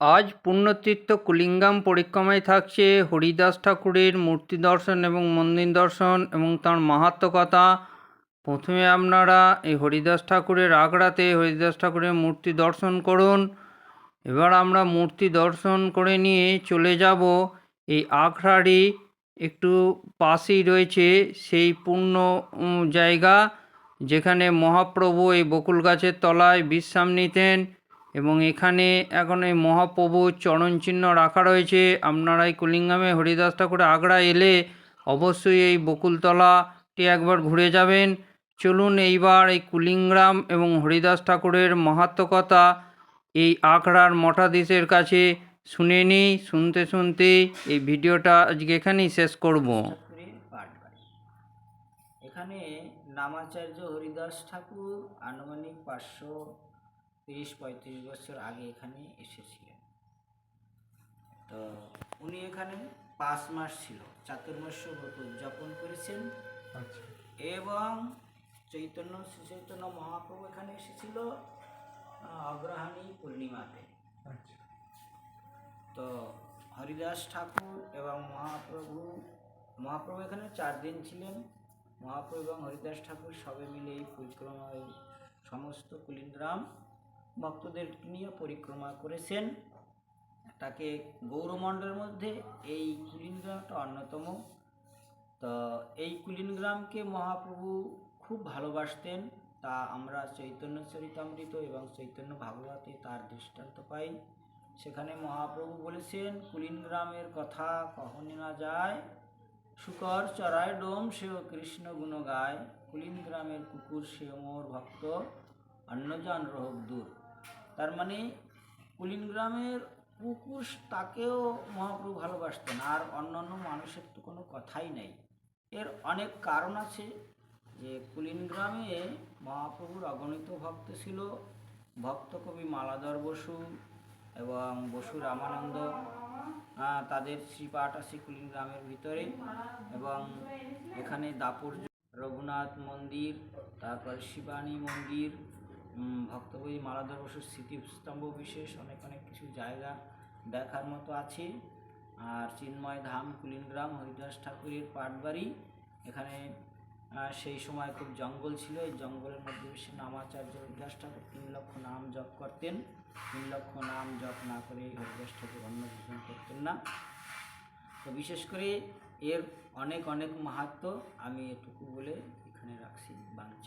আজ পুণ্যতীর্থ কুলিঙ্গাম পরিক্রমায় থাকছে হরিদাস ঠাকুরের মূর্তি দর্শন এবং মন্দির দর্শন এবং তার মাহাত্ম্য কথা। প্রথমে আপনারা এই হরিদাস ঠাকুরের আগ্রাতে হরিদাস ঠাকুরের মূর্তি দর্শন করুন। এবার আমরা মূর্তি দর্শন করে নিয়ে চলে যাব এই আখড়ারই একটু পাশেই রয়েছে সেই পুণ্য জায়গা যেখানে মহাপ্রভু এই বকুল গাছের তলায় বিশ্রাম নিতেন এবং এখানে এখন এই মহাপ্রভুর চরণচিহ্ন রাখা রয়েছে। আপনারা এই কুলিঙ্গামে হরিদাস ঠাকুর আগ্রা এলে অবশ্যই এই বকুলতলাটি একবার ঘুরে যাবেন। চলুন এইবার এই কুলিঙ্গাম এবং হরিদাস ঠাকুরের মাহাত্ম্য কথা এই আখড়ার মঠাধীশের কাছে শুনে নিই। শুনতে শুনতে এই ভিডিওটা আজকে এখানেই শেষ করব। এখানে নামাচার্য হরিদাস ঠাকুর আনুমানিক 530-35 বছর আগে এখানে এসেছিলেন। তো উনি এখানে 5 মাস ছিল, চাতুর্মাস্য ব্রত উদযাপন করেছেন। এবং চৈতন্য শ্রী চৈতন্য মহাপ্রভু এখানে এসেছিল অগ্রহায়ণী পূর্ণিমাতে। তো হরিদাস ঠাকুর এবং মহাপ্রভু এখানে 4 দিন ছিলেন। মহাপ্রভু এবং হরিদাস ঠাকুর সবে মিলে এই পরিক্রমায় সমস্ত কুলিন্দ্রাম ভক্তদের নিয়ে পরিক্রমা করেছেন। তাকে গৌরমণ্ডলের মধ্যে এই কুলিন্দ্রামটা অন্যতম। তো এই কুলিন্দ্রামকে মহাপ্রভু খুব ভালোবাসতেন, তা আমরা চৈতন্য চরিতামৃত এবং চৈতন্য ভাগবতে তার দৃষ্টান্ত পাই। সেখানে মহাপ্রভু বলেছেন, কুলিন্দ্রামের কথা কখনই না যায়, শুকর চড়ায় ডোম সেও কৃষ্ণ গুণ গায়, কুলিন্দ্রামের কুকুর সেও মোর ভক্ত, অন্যজন রোগ দূর। তার মানে কুলিন্দ্রামের কুকুর তাকেও মহাপ্রভু ভালোবাসতেন, আর অন্যান্য মানুষের তো কোনো কথাই নেই। এর অনেক কারণ আছে যে কুলিন্দ্রামে মহাপ্রভুর অগণিত ভক্ত ছিল। ভক্ত কবি মালাধর বসু এবং বসু রামানন্দ তাদের শ্রীপাঠ আছে কুলিন্দ্রামের ভিতরে। এবং এখানে দাপুর রঘুনাথ মন্দির, তারপরে শিবানী মন্দির, ভক্তকবি মালাধর বসুর স্মৃতিস্তম্ভ বিশেষ অনেক কিছু জায়গা দেখার মতো আছে। আর চিন্ময় ধাম কুলিন্দ্রাম হরিদাস ঠাকুরের পাটবাড়ি। এখানে সেই সময় খুব জঙ্গল ছিল, এই জঙ্গলের মধ্যে বেশি নামাচার্য হরিদাস ঠাকুর 3 লক্ষ নাম জপ করতেন। 3 লক্ষ নাম জপ না করে হরিদাস ঠাকুর অন্ন ভোজন করতেন না। তো বিশেষ করে এর অনেক মাহাত্ম্য, আমি এটুকু বলে এখানে রাখছি। বাঞ্ছা।